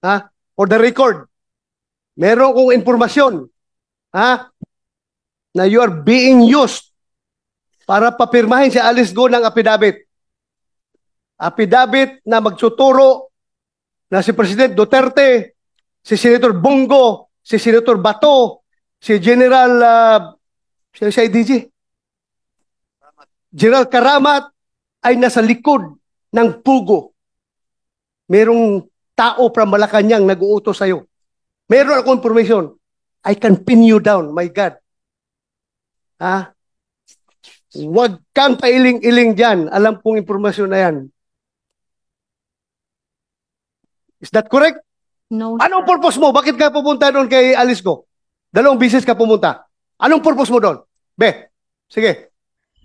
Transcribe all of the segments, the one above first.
ha? For the record, meron kong informasyon, ha? Na you are being used para papirmahin si Alice Go ng affidavit. Affidavit na magtuturo na si President Duterte, si Senator Bongo, si Senator Bato, si General si IDG, General Karamat ay nasa likod ng pugo. Merong tao from Malacanang nag-uutos sa'yo. Meron akong information. I can pin you down, my God. Ha? Huwag kang pailing-iling dyan. Alam kong informasyon na yan. Is that correct? No, Anong sir. purpose mo? Bakit ka pupunta doon kay Alice Go? 2 beses ka pumunta. Anong purpose mo doon? Be, sige.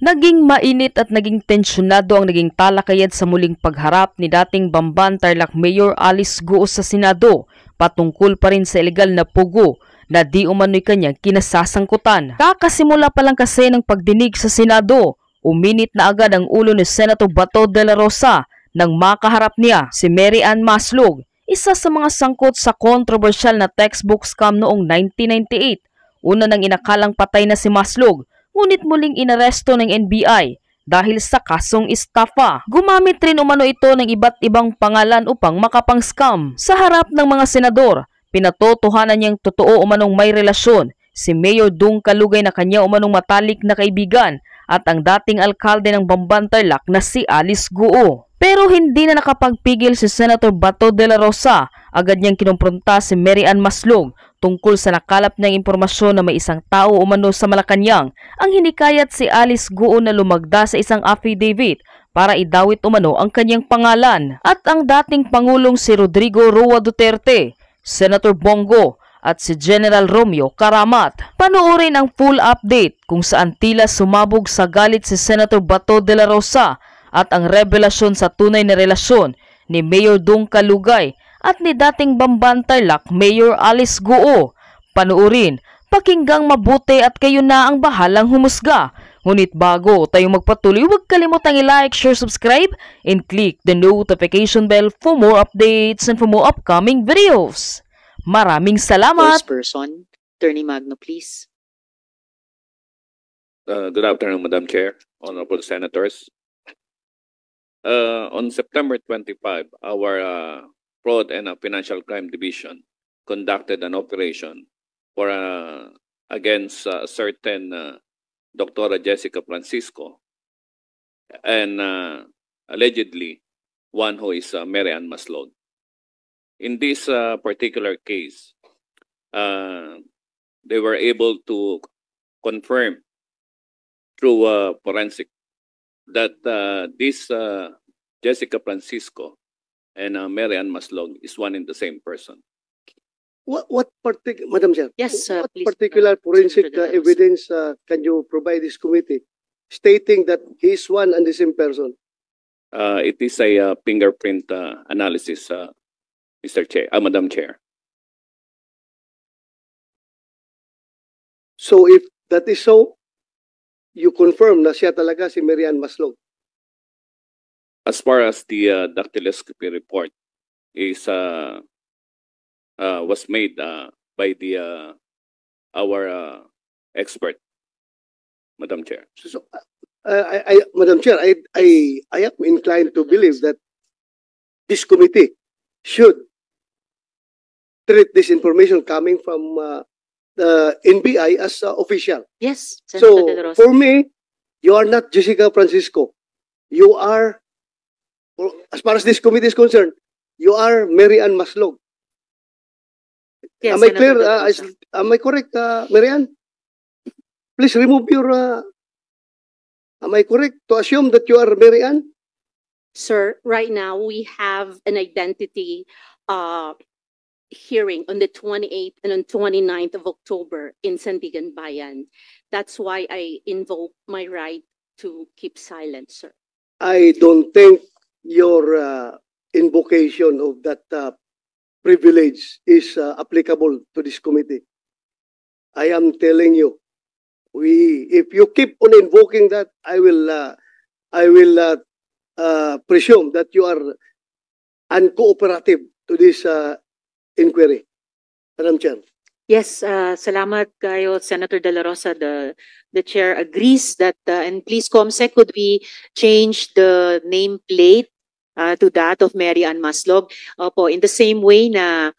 Naging mainit at naging tensyonado ang naging talakayan sa muling pagharap ni dating Bamban Tarlac Mayor Alice Go sa Senado patungkol pa rin sa ilegal na pugo na di umano'y kanyang kinasasangkutan. Kakasimula pa lang kasi ng pagdinig sa Senado, uminit na agad ang ulo ni Senator Bato de la Rosa nang makaharap niya si Mary Ann Maslog, isa sa mga sangkot sa kontrobersyal na textbook scam noong 1998. Una nang inakalang patay na si Maslog, ngunit muling inaresto ng NBI dahil sa kasong estafa. Gumamit rin umano ito ng iba't ibang pangalan upang makapang-scam. Sa harap ng mga senador, pinatotohanan niyang totoo umanong may relasyon si Mayor Dung Kalugay na kanya umanong matalik na kaibigan at ang dating alkalde ng Bamban Tarlac na si Alice Go. Pero hindi na nakapagpigil si Senator Bato de la Rosa. Agad niyang kinumpronta si Mary Ann Maslog tungkol sa nakalap niyang impormasyon na may isang tao umano sa Malacanang ang hinikayat si Alice Go na lumagda sa isang affidavit para idawit umano ang kanyang pangalan. At ang dating Pangulong si Rodrigo Roa Duterte, Senator Bongo at si General Romeo Karamat. Panoorin ang full update kung saan tila sumabog sa galit si Senator Bato de la Rosa at ang revelasyon sa tunay na relasyon ni Mayor Dung Kalugay at ni dating Bamban Tarlac Mayor Alice Go. Panoorin, pakinggang mabuti at kayo na ang bahalang humusga. Ngunit bago tayo magpatuloy, huwag kalimutang i-like, share, subscribe, and click the notification bell for more updates and for more upcoming videos. Maraming salamat! First person, Attorney Magno, please. Good afternoon, Madam Chair, Honorable Senators. On September 25, our Fraud and Financial Crime Division conducted an operation for against certain Dr. Jessica Francisco and allegedly one who is Mary Ann Maslog. In this particular case, they were able to confirm through forensic that this Jessica Francisco and Mary Ann Maslog is one and the same person. Madam Chair, Yes, what please, particular forensic Senator De La Rosa. evidence can you provide this committee stating that he is one and the same person? It is a fingerprint analysis, Mr. Chair, Madam Chair. So if that is so, you confirm na siya talaga si Mary Ann Maslog. As far as the dactyloscopy report is was made by the our expert, Madam Chair. So, Madam Chair, I am inclined to believe that this committee should treat this information coming from the NBI as official. Yes, Senator So, De La Rosa. for me, you are not Jessica Francisco. You are, as far as this committee is concerned, you are Mary Ann Maslog. Yes, Am I Senator clear? De La Rosa. Am I correct, Mary Ann? Please remove your... am I correct to assume that you are Mary Ann? Sir, right now we have an identity hearing on the 28th and on 29th of October in Sandigan Bayan. That's why I invoke my right to keep silent, sir. I don't think your invocation of that privilege is applicable to this committee. I am telling you, if you keep on invoking that, I will presume that you are uncooperative to this inquiry. Madam Chair. Yes, salamat kayo, Senator De La Rosa. The chair agrees that, and please, Comsec, could we change the nameplate to that of Mary Ann Maslog? Opo, in the same way na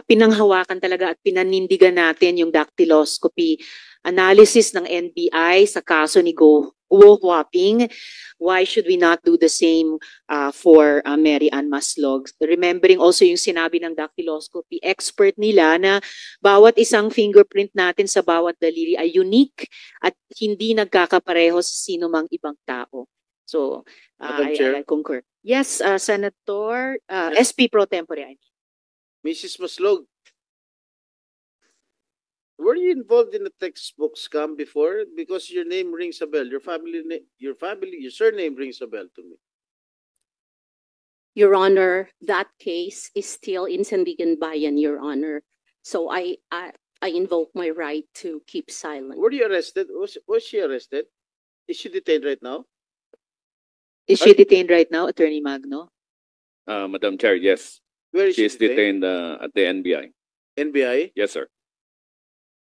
pinanghawakan talaga at pinanindigan natin yung dactyloscopy analysis ng NBI sa kaso ni Guo Huaping. Why should we not do the same for Mary Ann Maslog? Remembering also yung sinabi ng dactyloscopy expert nila na bawat isang fingerprint natin sa bawat daliri ay unique at hindi nagkakapareho sa sino mang ibang tao. So, Madam Chair. I concur. Yes, Senator, SP Pro Tempore. I mean. Mrs. Maslog, were you involved in a textbook scam before? Because your name rings a bell. Your surname rings a bell to me. Your Honor, that case is still in Sandigan Bayan, Your Honor. So I invoke my right to keep silent. Were you arrested? Was she arrested? Is she detained right now? Is she detained right now, Attorney Magno? Madam Chair, yes. Where is She is detained at the NBI. NBI? Yes, sir.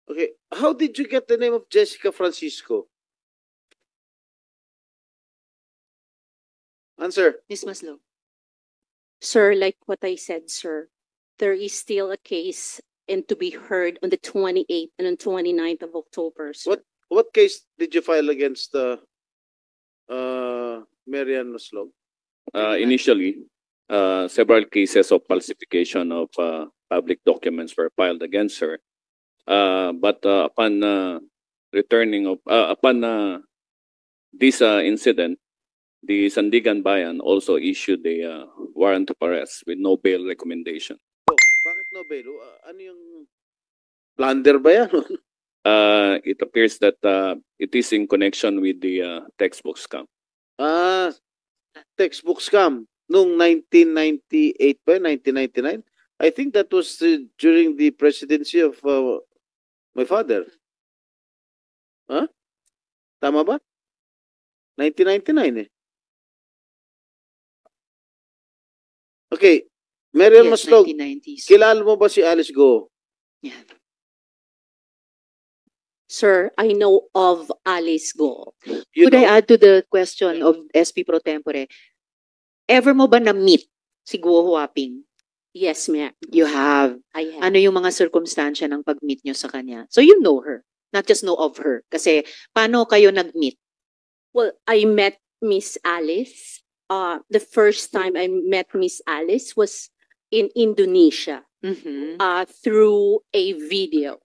Okay. How did you get the name of Jessica Francisco? Answer. Ms. Maslog. Sir, like what I said, sir, there is still a case and to be heard on the 28th and on 29th of October, sir. What case did you file against Mary Ann Maslog? Initially, several cases of falsification of public documents were filed against her. But upon this incident, the Sandigan Bayan also issued a warrant of arrest with no bail recommendation. Oh, bakit no bail? Ano yung plunder ba yan? It appears that it is in connection with the textbook scam. Textbook scam noong 1998 ba? 1999? I think that was during the presidency of my father. Huh? Tama ba? 1999 eh. Okay. Mary Ann Yes, Maslog, 1990s. kilala mo ba si Alice Go? Yeah. Sir, I know of Alice Go. You Could I know- add to the question of SP Pro Tempore? Ever mo ba na-meet si Guo Huaping? Yes, ma'am. You have. I have. Ano yung mga circumstansya ng pag-meet nyo sa kanya? So you know her, not just know of her. Kasi paano kayo nag-meet? Well, I met Miss Alice. The first time I met Miss Alice was in Indonesia Mhm. through a video.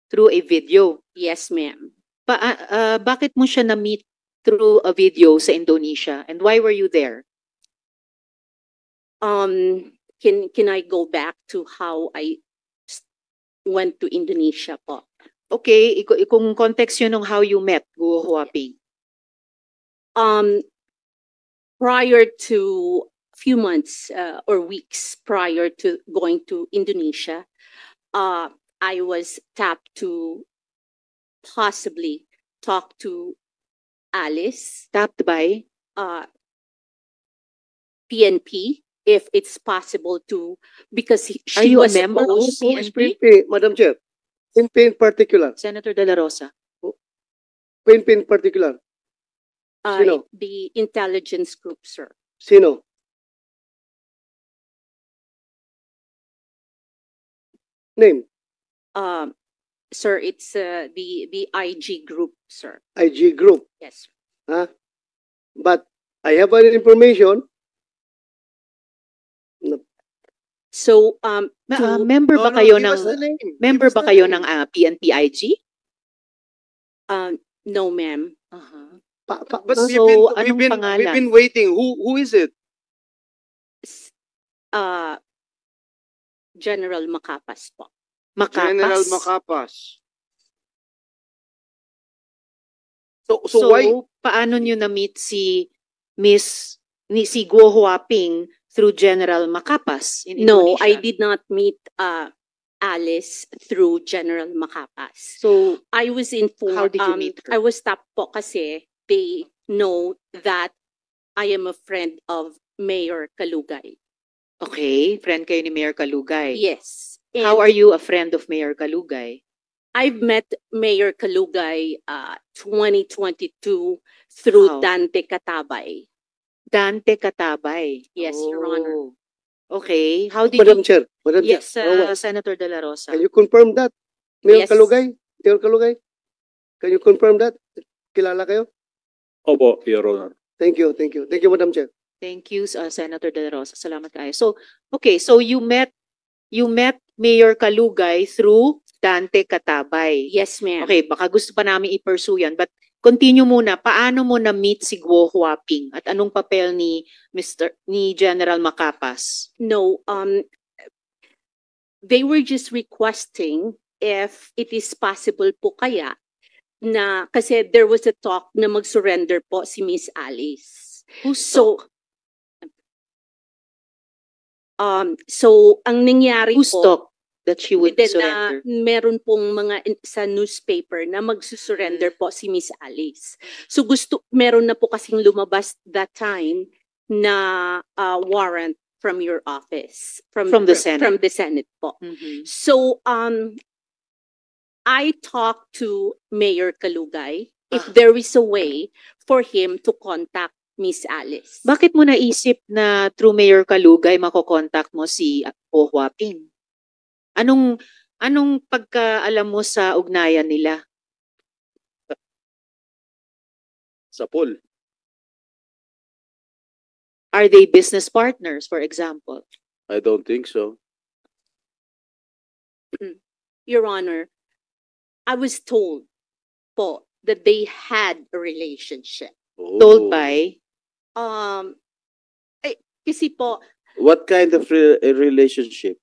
Through a video. Yes, ma'am. Bakit mo siya na-meet through a video sa Indonesia? And why were you there? Can I go back to how I went to Indonesia po? Okay, kung context yun ng how you met Guo Huaping. Prior to a few months or weeks prior to going to Indonesia, I was tapped to possibly talk to Alice, Tapped by? PNP, if it's possible to, because Are she you a was member of supposed- the PNP? PNP, Madam Chair. PNP in particular. Senator De La Rosa. PNP in particular. Sino? the intelligence group, sir. Sino? Name. Sir, it's the IG group, sir. IG group. Yes. Huh? But I have an information. So, Member ba No, kayo give us the ng name. member Give us ba the kayo name. ng PNP-IG? no, ma'am. But So, anong pangalan? we've been waiting. Who is it? General Macapas po. Makapas? General Macapas. So So, why? paano nyo na-meet si Guo Huaping through General Macapas in No, I Indonesia? did not meet Alice through General Macapas. So, I was informed. How did you meet her? I was tapped po kasi they know that I am a friend of Mayor Kalugay. Okay, friend kayo ni Mayor Kalugay. Yes. How And are you a friend of Mayor Kalugay? I've met Mayor Kalugay 2022 through How? Dante Katabay. Dante Katabay. Yes, Your Honor. Oh. Okay, how did Madam you... Chair, Madam Yes, Chair. Senator De La Rosa. Can you confirm that? Mayor Yes. Kalugay? Mayor Kalugay? Can you confirm that? Kilala kayo? Opo, Your Honor. Thank you, thank you. Thank you, Madam Chair. Thank you, Senator De La Rosa. Salamat kayo. So, okay, so you met Mayor Kalugay through Dante Katabay. Yes, ma'am. Okay, baka gusto pa namin i-pursue yan, but continue muna. Paano mo na-meet si Guo Huaping at anong papel ni General Macapas? No, they were just requesting if it is possible po kaya na kasi there was a talk na mag-surrender po si Miss Alice. So, ang nangyari Who's po, talk that she would then surrender? meron pong mga sa newspaper na magsusurrender po si Miss Alice. So meron na po kasing lumabas that time na warrant from your office. From the Senate. From the Senate po. Mhm. So, I talked to Mayor Kalugay if there is a way for him to contact Miss Alice. Bakit mo naisip na through Mayor Kalugay makokontakt mo si Guo Huaping? Anong pagkaalam mo sa ugnayan nila? Sa pool. Are they business partners, for example? I don't think so. Your Honor, I was told po that they had a relationship. Told Oh. by? Kasi po, What kind of a relationship?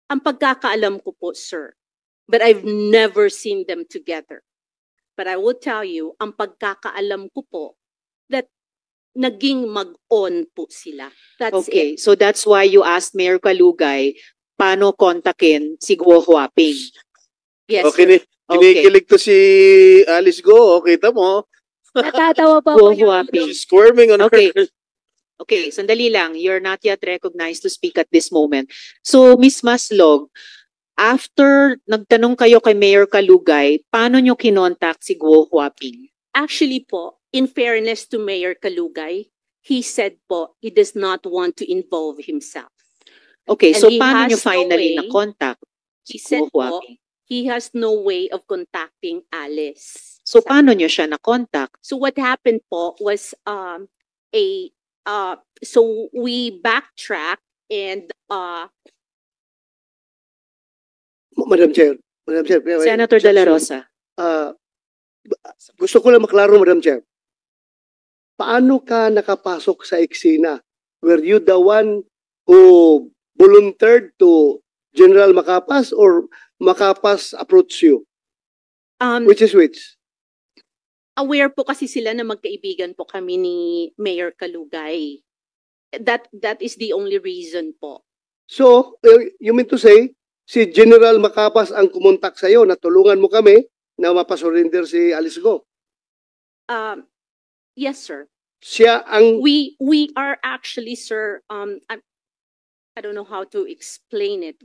ang pagkakaalam ko po, sir, but I've never seen them together. But I will tell you, ang pagkakaalam ko po, that naging mag-on po sila. That's Okay, it. so that's why you asked Mayor Kalugay paano kontakin si Guo Huaping. Yes, Okay, sir. kinikilig to si Alice Go. Okay, kita mo. Natatawa pa Guo po yung Huaping. She's squirming on Okay. her. Okay, sandali lang. You're not yet recognized to speak at this moment. So, Miss Maslog, after nagtanong kayo kay Mayor Kalugay, paano nyo kinontak si Guo Huaping? Actually po, in fairness to Mayor Kalugay, he said po he does not want to involve himself. Okay, And so he paano has nyo finally no way. na-contact He si said Guo po, Huaping? he has no way of contacting Alice. So, paano nyo siya na-contact? So what happened po was so we backtrack and Madam Chair. Madam Chair. Senator De La Rosa. Gusto ko lang maklaro, Madam Chair. Paano ka nakapasok sa eksena? Were you the one who volunteered to General Macapas or Macapas approached you? Which is which? aware po kasi sila na magkaibigan po kami ni Mayor Kalugay. That is the only reason po. So, you mean to say, si General Macapas ang kumontak sa'yo na tulungan mo kami na mapasurrender si Alice Go? Yes, sir. Siya ang... We are actually, sir, I don't know how to explain it.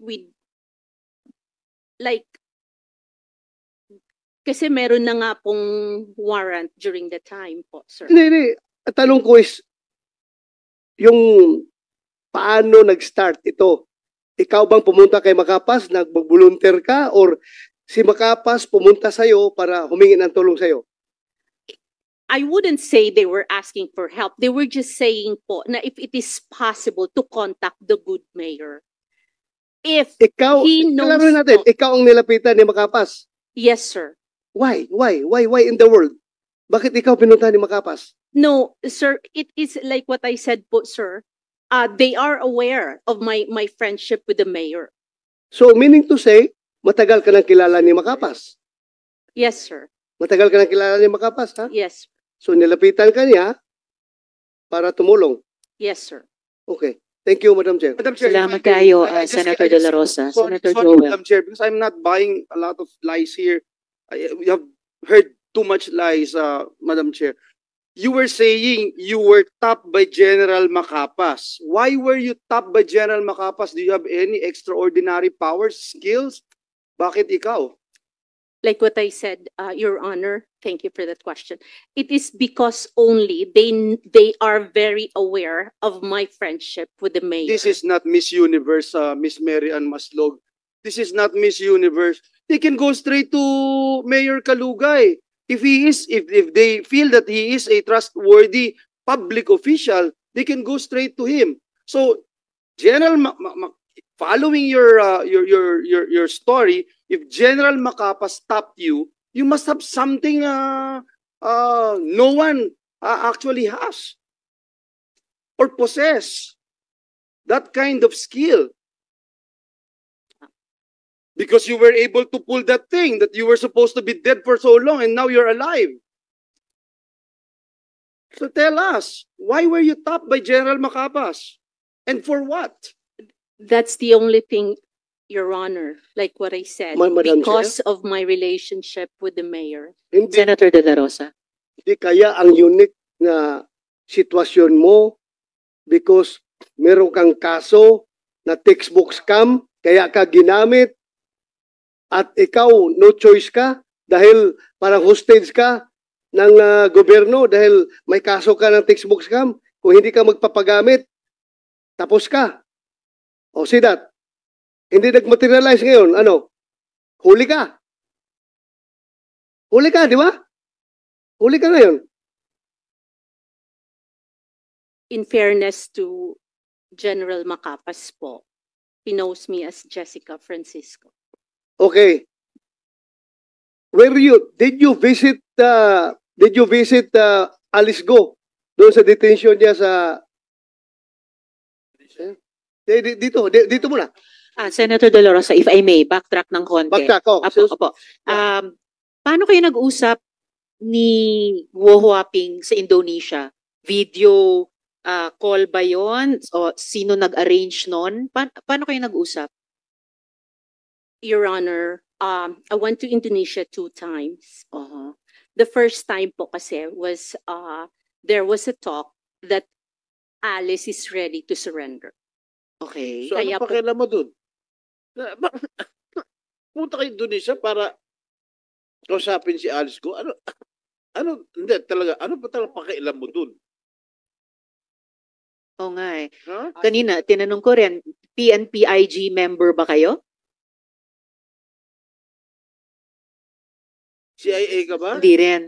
Kasi meron na nga pong warrant during the time po, sir. Hindi. Tanong ko is, yung paano nag-start ito? Ikaw bang pumunta kay Macapas, nag-volunteer ka, or si Macapas pumunta sa'yo para humingi ng tulong sa'yo? I wouldn't say they were asking for help. They were just saying po na if it is possible to contact the good mayor. If Ikaw, he knows klaro natin, po- ikaw ang nilapitan ni Macapas. Yes, sir. Why? Why in the world? Bakit ikaw pinunta ni Macapas? No, sir, it is like what I said po, sir. They are aware of my friendship with the mayor. So, meaning to say, matagal ka nang kilala ni Macapas. Yes, sir. Matagal ka nang kilala ni Macapas, ha? Yes. So, nilapitan ka niya para tumulong. Yes, sir. Okay. Thank you, Madam Chair. Madam Chair, Salamat if I may, kayo, I just- Senator I De just- La Rosa. Sorry, Senator sorry, Joel. Madam Chair, because I'm not buying a lot of lies here. We have heard too much lies, Madam Chair. you were saying you were tapped by General Macapas. Why were you tapped by General Macapas? Do you have any extraordinary powers, skills? Bakit ikaw? Like what I said, Your Honor, thank you for that question. It is because only they are very aware of my friendship with the mayor. This is not Miss Universe, Miss Mary Ann Maslog. This is not Miss Universe. They can go straight to Mayor Kalugay. If they feel that he is a trustworthy public official, they can go straight to him. So, following your story, if General Macapas stopped you, you must have something no one actually has or possess that kind of skill. Because you were able to pull that thing that you were supposed to be dead for so long and now you're alive. So tell us, why were you tapped by General Macapas? And for what? That's the only thing, Your Honor, like what I said, Madam because of my relationship with the mayor. Hindi, Senator De La Rosa. hindi kaya ang unique na sitwasyon mo because meron kang kaso na textbook scam, kaya ka ginamit at ikaw no choice ka dahil parang hostage ka ng gobyerno dahil may kaso ka ng textbook scam. Kung hindi ka magpapagamit, tapos ka. O see that? Hindi nag-materialize ngayon. Ano? Huli ka. Huli ka, di ba? Huli ka ngayon. In fairness to General Macapas po, he knows me as Jessica Francisco. Okay. Did you visit Alice Go doon sa detention niya sa dito muna. Senator De La Rosa, if I may, backtrack ng konti. Backtrack ko. Opo. Paano kayo nag-usap ni Guo Huaping sa Indonesia? Video call ba yon? O sino nag-arrange nun? Paano kayo nag-usap? Your Honor, I went to Indonesia 2 times. Uh-huh. The first time po kasi was, there was a talk that Alice is ready to surrender. Okay. So Kaya ano po- pakialam mo dun? Punta kayo Indonesia para kausapin si Alice Go. Hindi talaga, ano pa talaga pakialam mo dun? Oo nga eh. Ha? Kanina, tinanong ko rin, PNP-IG member ba kayo? CIA ka ba? Hindi rin.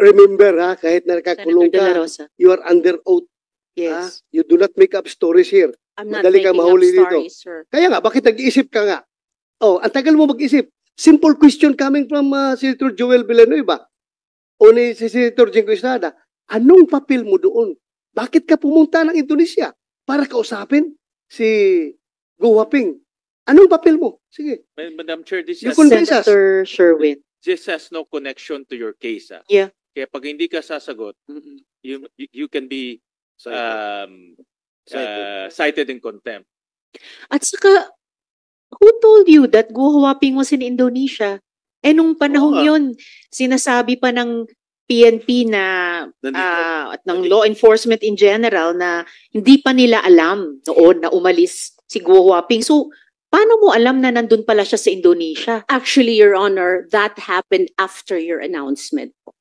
Remember ha, kahit na nakakulong Senator De La ka, Rosa. you are under oath. Yes. You do not make up stories here. I'm not Madali kang making up mahuli dito. stories, sir. Kaya nga, bakit nag-iisip ka nga? Oh, ang tagal mo mag-isip. Simple question coming from Senator Joel Villanueva o ni si Senator Jingo Estrada. Anong papel mo doon? Bakit ka pumunta ng Indonesia para kausapin si Guo Huaping? Anong papel mo? Sige. Madam Chair, this You has, convince us. Senator Sherwin. this has no connection to your case. Yeah. Kaya pag hindi ka sasagot, you can be cited in contempt. At saka, who told you that Guo Huaping was in Indonesia? Eh nung panahong Oo nga. yun, sinasabi pa ng PNP na at ng law enforcement in general na hindi pa nila alam noon na umalis si Guo Huaping. So, paano mo alam na nandun pala siya sa Indonesia? Actually, Your Honor, that happened after your announcement po.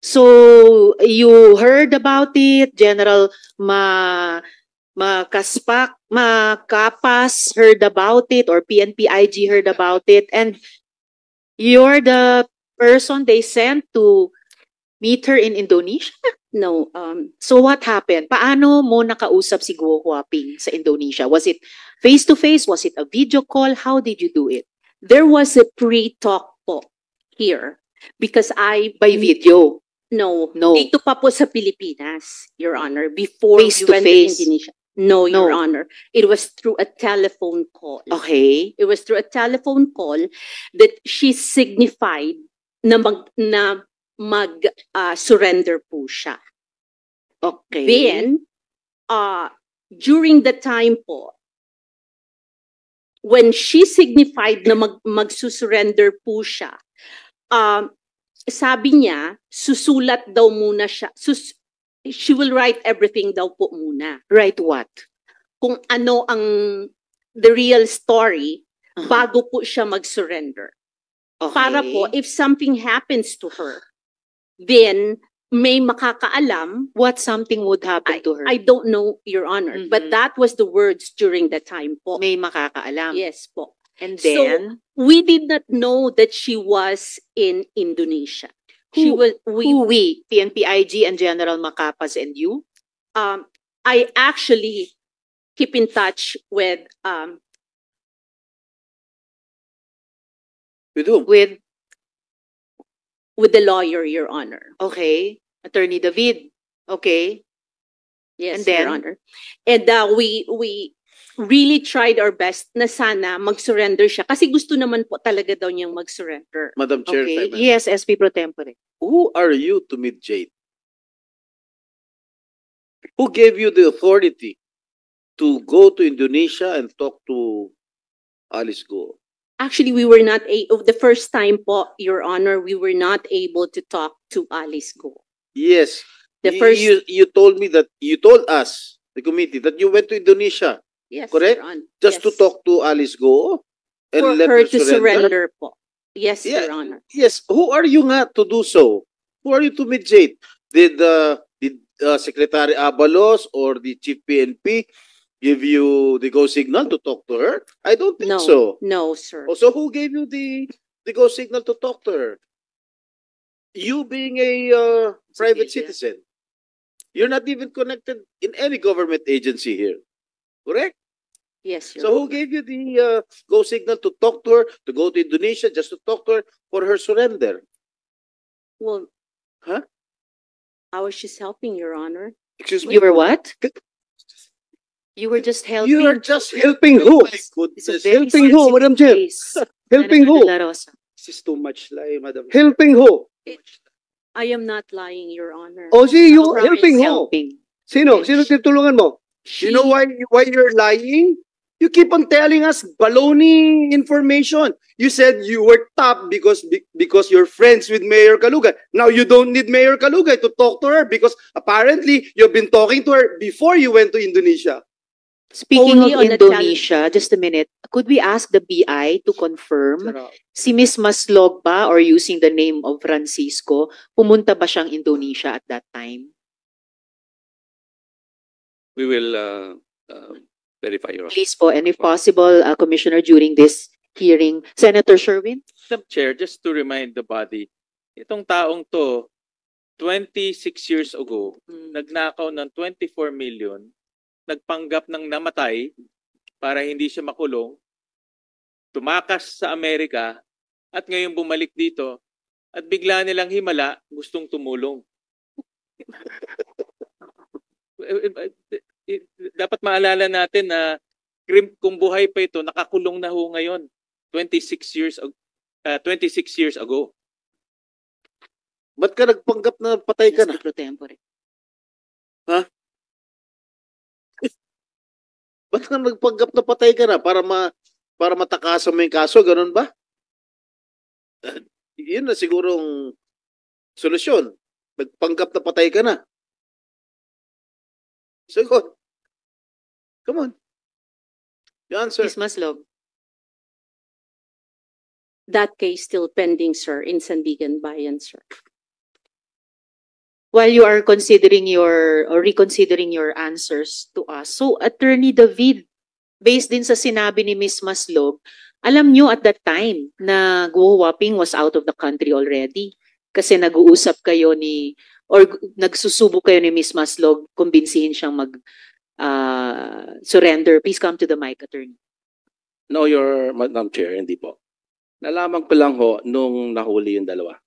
So, you heard about it, General Macapas heard about it, or PNP-IG heard about it, and you're the person they sent to meet her in Indonesia? No, So what happened? Paano mo nakausap si Guo Huaping sa Indonesia? Was it face-to-face? Was it a video call? How did you do it? there was a pre-talk po here because By video? No, No. dito pa po sa Pilipinas, Your Honor, before Face we to went face? to Indonesia. No, Your No. Honor. It was through a telephone call. Okay. It was through a telephone call that she signified na surrender po siya. Okay. Then, during the time po, when she signified na magsusurrender po siya, sabi niya, susulat daw muna siya. She will write everything daw po muna. Right what? Kung ano ang the real story Uh-huh. bago po siya mag-surrender. Okay. Para po, if something happens to her, then may makakaalam. What something would happen to her? I don't know, Your Honor, but Mhm. that was the words during the time po. May makakaalam. Yes po. And So, then, we did not know that she was in Indonesia. She Who- was, we, PNP-IG and General Macapas and you? I actually keep in touch with, With whom? with the lawyer, Your Honor. Okay, Attorney David. Okay. Yes, And then? Your Honor. And we really tried our best na sana mag-surrender siya. Kasi gusto naman po talaga daw niyang mag-surrender. Madam Chair, if I Okay. may. Yes, SP Pro Tempore. Who are you to meet Jade? Who gave you the authority to go to Indonesia and talk to Alice Go? Actually, we were not the first time po, Your Honor, we were not able to talk to Alice Go. Yes. The first, You told me that you told us, the committee, that you went to Indonesia yes, correct? Your Honor. just to Yes. talk to Alice Go and For let her her to surrender. surrender po. Yes, Yeah. Your Honor. Yes. Who are you nga to do so? Who are you to meet Jade? Did Secretary Abalos or the Chief PNP give you the go signal to talk to her? I don't think No, so. no, sir. Oh, so who gave you the go signal to talk to her? You being a private citizen. You're not even connected in any government agency here. Correct? Yes, Your So who Honor. gave you the go signal to talk to her, to go to Indonesia, just to talk to her for her surrender? Well, Huh? I was just helping, Your Honor. Excuse me? You were what? You were just helping. You are just helping who? My It's a goodness. very Helping who, sensitive Madam Chair? case. Helping Senator who? De La Rosa. This is too much lie, Madam. Helping who? I am not lying, Your Honor. O si you Promise helping who? helping. Sino? Sino tinulungan mo? You know why you're lying? You keep on telling us baloney information. You said you were top because you're friends with Mayor Kalugay. Now you don't need Mayor Kalugay to talk to her because apparently you've been talking to her before you went to Indonesia. Speaking Only of on a Indonesia, just a minute, could we ask the BI to confirm si Miss Maslog ba or using the name of Francisco, pumunta ba siyang Indonesia at that time? We will verify your. Please po, and if possible, Commissioner, during this hearing, Senator Sherwin? Madam Chair, just to remind the body, itong taong to, 26 years ago, nagnakaw ng 24 million, nagpanggap ng namatay para hindi siya makulong, tumakas sa Amerika, at ngayon bumalik dito, at bigla nilang himala, gustong tumulong. Dapat maalala natin na kung buhay pa ito, nakakulong na ho ngayon, 26 years ago. Ba't ka nagpanggap na patay ka na? SP Pro Tempore. Ba't ka nagpanggap na patay ka na? Para matakasan mo yung kaso, ganun ba? Yun na sigurong solusyon. Nagpanggap na patay ka na. Sagot. Come on. The answer. Miss Maslog? That case still pending, sir, in Sandigan Bayan, sir. While you are considering or reconsidering your answers to us, so Attorney David, based din sa sinabi ni Miss Maslog, alam nyo at that time na Guo Huaping was out of the country already kasi nag-uusap kayo nagsusubo kayo ni Miss Maslog, kumbinsihin siyang surrender. Please come to the mic, Attorney. No, Your Madam Chair, hindi po. Nalaman ko lang ho nung nahuli yung dalawa.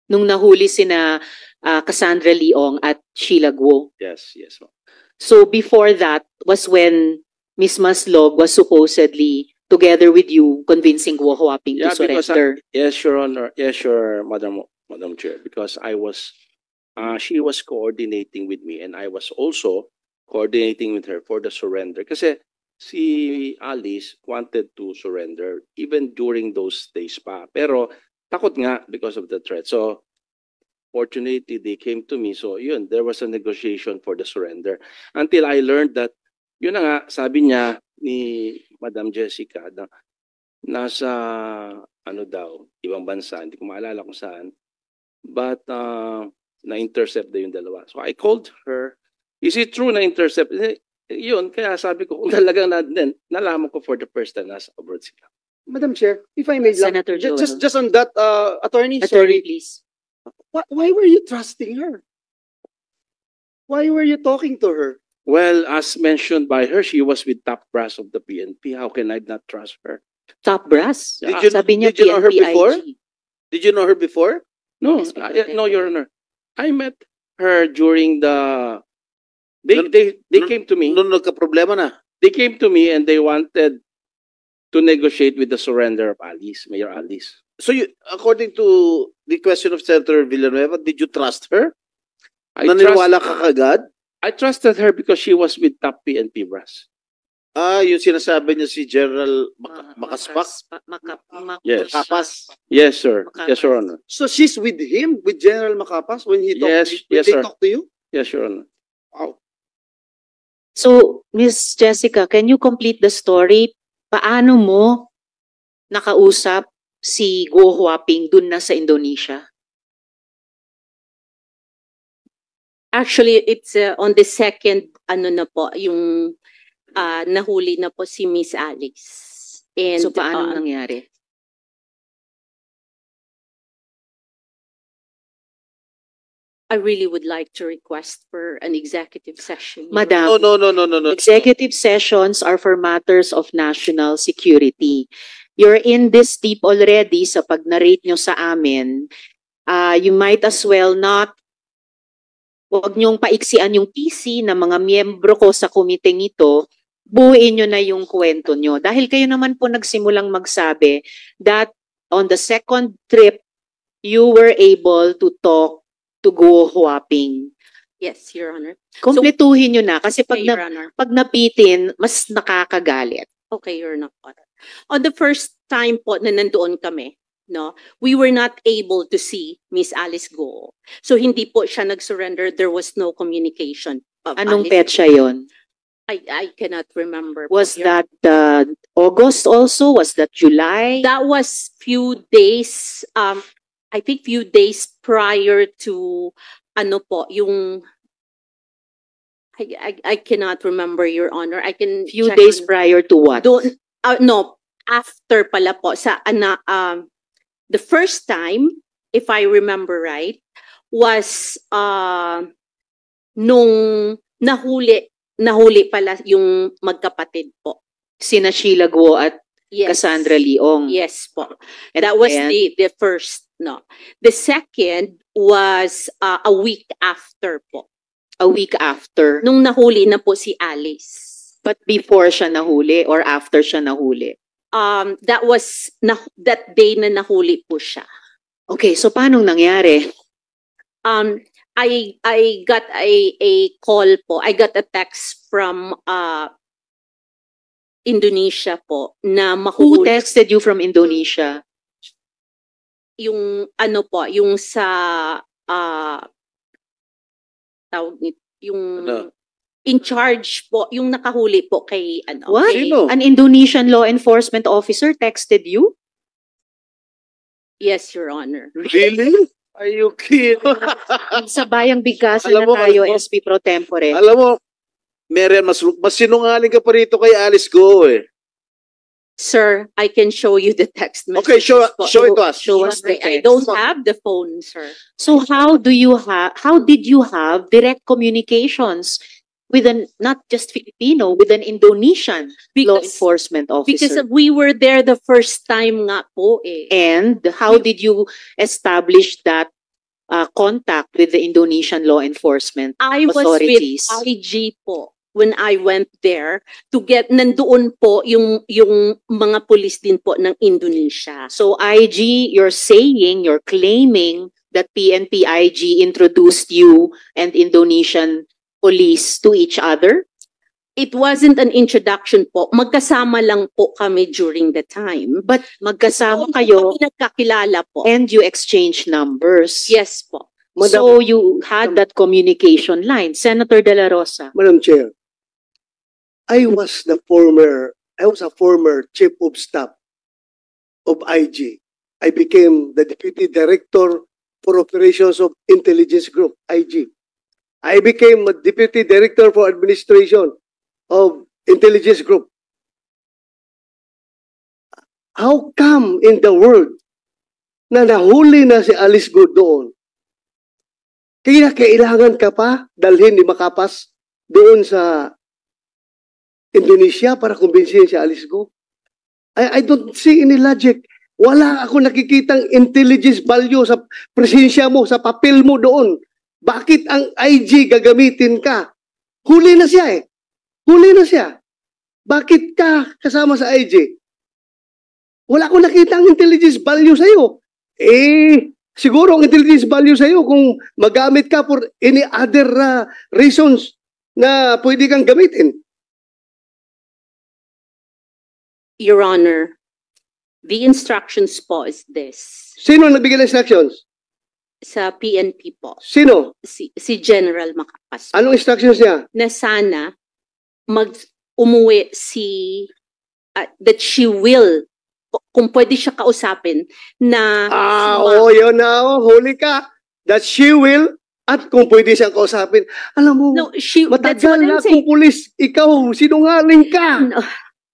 Nung nahuli sina Cassandra Leong at Sheila Guo. Yes, yes. Ma'am. So before that was when Miss Maslog was supposedly together with you convincing Guo Huaping to because surrender. yes, Your Honor. Yes, Your Madam Chair. Because she was coordinating with me and I was also coordinating with her for the surrender. Kasi si Alice wanted to surrender even during those days pa. Pero takot nga because of the threat. So fortunately, they came to me. So, yun, there was a negotiation for the surrender. Until I learned that, yun na nga, sabi niya ni Madam Jessica, na nasa, ano daw, ibang bansa, hindi ko maalala kung saan. But, na-intercept na yung dalawa. So, I called her. Is it true na-intercept? Yun, kaya sabi ko, kung talagang nalaman ko for the first time, nasa abroad sila. Madam Chair, if I may lang, Senator Joel. just on that, attorney, Attorney, sorry, please. why were you trusting her? Why were you talking to her? Well, as mentioned by her, she was with top brass of the PNP. How can I not trust her? Top brass. Did you- Sabi niya did you know her PNP before? IG. Did you know her before? No, Yes, Mr. no, Your Honor. I met her during the. No, They no, came to me. Nung nagka-problema na. They came to me and they wanted to negotiate with the surrender of Alice, Mayor Alice. So you, according to the question of Senator Villanueva, did you trust her? I Naniniwala ka kagad? I trusted her because she was with top PNP brass. Yung sinasabi niya si General Makaspak? Yes. Makapas. Yes, sir. Yes, Your Honor. So she's with him, with General Macapas, when he talked, Yes, when yes, they sir. talked to you? Yes, Your Honor. Wow. So, Miss Jessica, can you complete the story? Paano mo nakausap si Guo Huaping dun na sa Indonesia? Actually, it's on the second, ano na po, yung nahuli na po si Miss Alice. And, So, paano nangyari? I really would like to request for an executive session. Madam, No. executive sessions are for matters of national security. You're in this deep already sa pag narrate nyo sa amin. You might as well not, huwag nyong paiksian yung PC ng mga miyembro ko sa komiteng ito, buuin nyo na yung kwento nyo. Dahil kayo naman po nagsimulang magsabi that on the second trip, you were able to talk to Guo Huaping. Yes, Your Honor. Kompletuhin nyo na kasi pag, Okay, Your Honor. pag napitin, mas nakakagalit. Okay, Your Honor. On the first time po na nandoon kami, no, we were not able to see Miss Alice Guo. So hindi po siya nag-surrender. There was no communication. of Anong Alice petsa Guo. yon? I cannot remember. po, Was Your that August also? Was that July? That was few days, I think few days prior to, ano po, yung, I cannot remember, Your Honor. I can Few check days on- prior to what? Doon, no, after pala po, the first time, if I remember right, was, nung nahuli pala yung magkapatid po. Sina Sheila Guo at Yes. Cassandra Leong. Yes po. And That was then, the first, no. The second was a week after po. a week after. Nung nahuli na po si Alice. But before siya nahuli or after siya nahuli? That was that day na nahuli po siya. Okay, so paano nangyari? I got a call po. I got a text from Indonesia po na Who mahuli texted you from Indonesia? yung ano po, yung sa tawag nito, yung Ano? in charge po, yung nakahuli po kay ano. What? kay- Sino? An Indonesian law enforcement officer texted you? Yes, Your Honor. Really? Are you kidding? Sa bayang bigkasan Alam na mo, tayo, alam mo. SP Pro Tempore. Alam mo, Marian, mas sinungaling ka pa rito kay Alice Go eh. Sir, I can show you the text message. Okay, show it to us. Show us the I text. don't have the phone, sir. So how did you have direct communications with not just Filipino, with an Indonesian law enforcement Because officer? we were there the first time nga po eh. And how did you establish that contact with the Indonesian law enforcement I was authorities? with IG po when I went there to get, nandoon po yung mga pulis din po ng Indonesia. So IG, you're claiming that PNP IG introduced you and Indonesian police to each other? It wasn't an introduction po. Magkasama lang po kami during the time. But magkasama Hindi kayo kami nagkakilala po. and you exchange numbers. Yes po. So you had that communication line. Senator De La Rosa. Madam Chair, I was a former chief of staff of IG. I became the deputy director for operations of intelligence group, IG. I became a deputy director for administration of intelligence group. How come in the world na nahuli na si Alice Go doon? Kaya kailangan ka pa dalhin ni Makapas doon sa Indonesia para kumbinsihin si Alice Go? I don't see any logic. Wala ako nakikitang intelligence value sa presensya mo, sa papel mo doon. Bakit ang IG gagamitin ka? Huli na siya eh. Huli na siya. Bakit ka kasama sa IG? Wala akong nakita ang intelligence value sa'yo. Siguro ang intelligence value sa'yo kung magamit ka for any other reasons na pwede kang gamitin. Your Honor, the instructions po is this. Sino nagbigay ng instructions? Sa PNP po. Sino? Si General Macapas. Anong instructions niya? Na sana umuwi that she will, kung pwede siya kausapin, na... yun na, huli ka. That she will, at kung pwede siyang kausapin. Alam mo, No, that's matagal what I'm na saying. kung pulis, ikaw, sinungaling ka. No.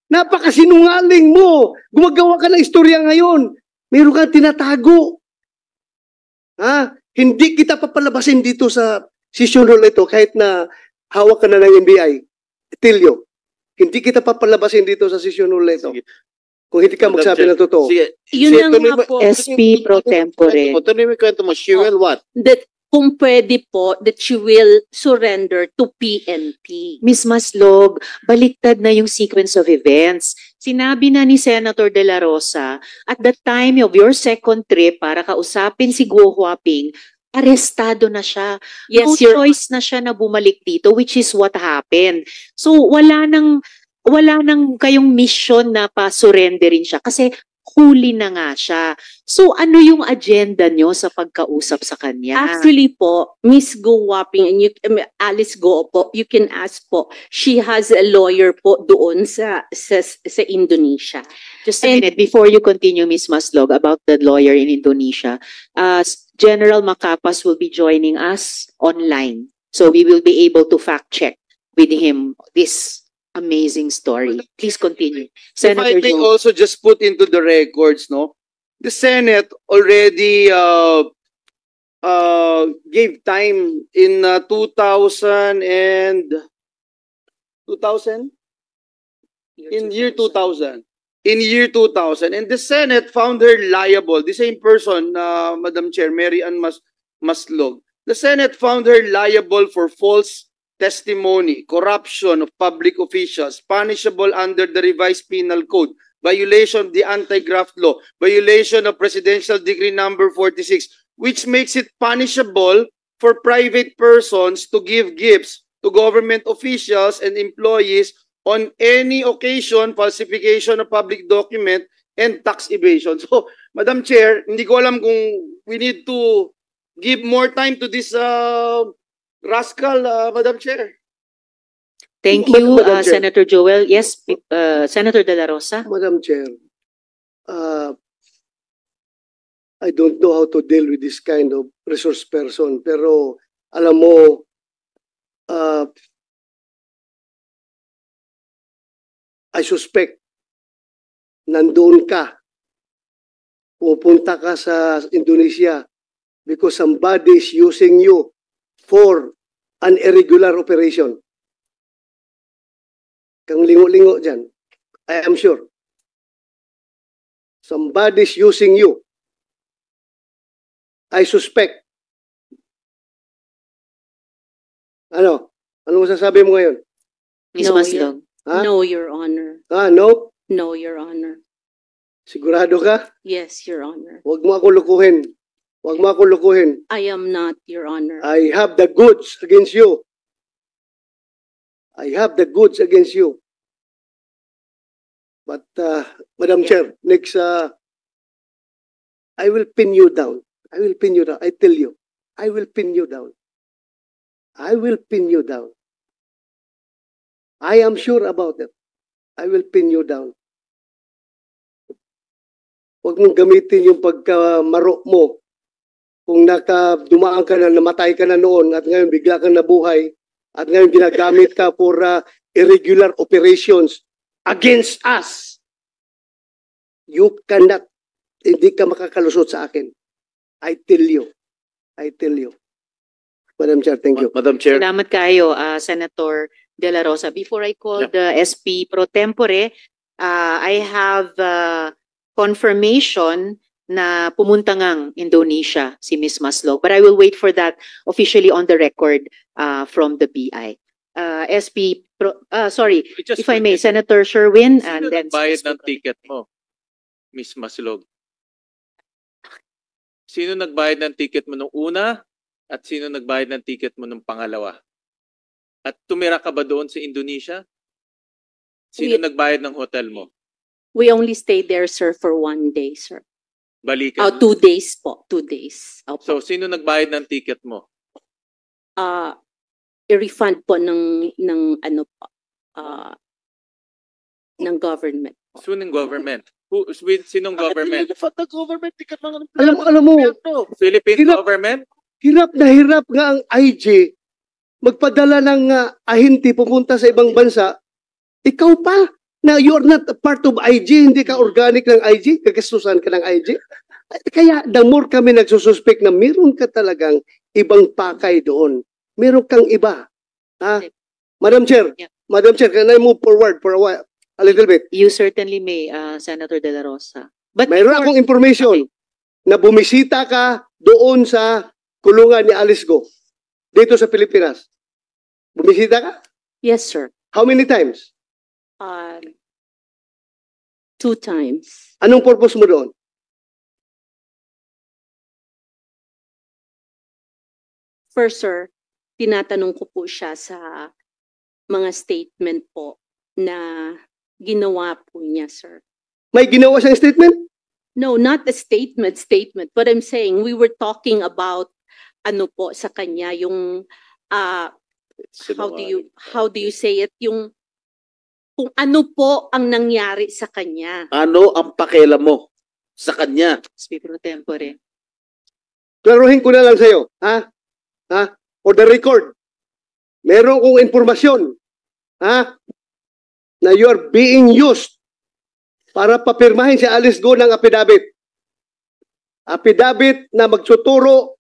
Napakasinungaling mo. Gumagawa ka ng istorya ngayon. Meron kang tinatago. Hindi kita papalabasin dito sa session hall ito kahit na hawak ka na ng NBI. Tilio, hindi kita papalabasin dito sa session hall ito. Sige. Kung hindi ka magsabi ng totoo. Sige. Yun ang tuloy nga mo- po. SP pro tempore. Tuloy mo yung kwento mo. She will what? That kung pwede po, that she will surrender to PNP. Miss Maslog, baliktad na yung sequence of events. Sinabi na ni Senator De La Rosa, at the time of your second trip para kausapin si Guo Huaping, arestado na siya. Yes, No Your choice na siya na bumalik dito, which is what happened. So wala nang kayong mission na pa-surrenderin siya kasi huli na nga siya. So ano yung agenda nyo sa pagkausap sa kanya? Actually po, Miss Go Wapping and Alice Go po, you can ask po. She has a lawyer po doon sa Indonesia. Just a And- minute, before you continue, Ms. Maslog, about the lawyer in Indonesia, General Macapas will be joining us online. So we will be able to fact check with him this amazing story. Please continue. If I Senator may Joe. also just put into the records, no, the Senate already gave time in 2000 and 2000 in year 2000. In year 2000, and the Senate found her liable. The same person, Madam Chair, Mary Ann Maslog. The Senate found her liable for false testimony, corruption of public officials, punishable under the revised penal code, violation of the anti-graft law, violation of Presidential Decree number 46, which makes it punishable for private persons to give gifts to government officials and employees on any occasion, falsification of public document, and tax evasion. So, Madam Chair, hindi ko alam kung we need to give more time to this rascal, Madam Chair. Thank you, Madam Chair. Senator Joel. Yes, Senator De La Rosa. Madam Chair, I don't know how to deal with this kind of resource person, pero alam mo, I suspect nandoon ka, pupunta ka sa Indonesia because somebody is using you for an irregular operation. Kang lingo-lingo dyan. I am sure. Somebody is using you. I suspect. Ano? Ano masasabi mo ngayon? Ms. No, Maslog. Ha? No, Your Honor. No? No, Your Honor. Sigurado ka? Yes, Your Honor. Huwag mo ako lukuhin. Huwag mo ako lukuhin. I am not, Your Honor. I have the goods against you. I have the goods against you. But, Madam Chair, next, I will pin you down. I will pin you down. I tell you. I will pin you down. I will pin you down. I am sure about it. I will pin you down. Huwag mong gamitin yung pagkamaro mo. Kung dumaan ka na, namatay ka na noon, at ngayon bigla kang nabuhay, at ngayon ginagamit ka for irregular operations against us. You cannot, hindi ka makakalusot sa akin. I tell you. I tell you. Madam Chair, thank you. Madam Chair. Salamat kayo, Senator De La Rosa. Before I call the SP pro tempore, I have confirmation na pumunta ngang Indonesia si Ms. Maslog. But I will wait for that officially on the record from the BI. SP, sorry, if I may, Senator Sherwin, and Sino then... nagbayad ng ticket mo, Ms. Maslog? Sino nagbayad ng ticket mo nung una at sino nagbayad ng ticket mo nung pangalawa? At tumira ka ba doon sa Indonesia? Sino nagbayad ng hotel mo? We only stayed there, sir, for 1 day, sir. Balikan. 2 days po. 2 days. Opo. So, sino nagbayad ng ticket mo? I-refund po ng ano po, ng government. Sinong government? Sinong government? The government ticket mga Alam mo, Philippine Hirap. government? hirap nga ang IG magpadala ng ahinti pupunta sa ibang bansa. Ikaw pa, na you are not a part of IG, hindi ka organic ng IG, kagastusan ka ng IG. Kaya the more kami nagsususpect na meron ka talagang ibang pakay doon. Meron kang iba. Ha? Madam Chair, Yeah. Madam Chair, can I move forward for a while? A little bit. You certainly may, Senator De La Rosa. But Mayroon akong information na bumisita ka doon sa kulungan ni Alice Go dito sa Pilipinas. Bumisita ka? Yes, sir. How many times? 2 times. Anong purpose mo doon? First, sir, tinatanong ko po siya sa mga statement po na ginawa po niya, sir. May ginawa siyang statement? No, not the statement. But I'm saying we were talking about ano po sa kanya yung how do you say it, yung kung ano po ang nangyari sa kanya. Ano ang pakialam mo sa kanya? Speaker pro tempore. Klaruhin ko na lang sa'yo. Ha? Ha? For the record, meron kong informasyon. Ha? Na you are being used para papirmahin si Alice Go ng affidavit. Affidavit na magsuturo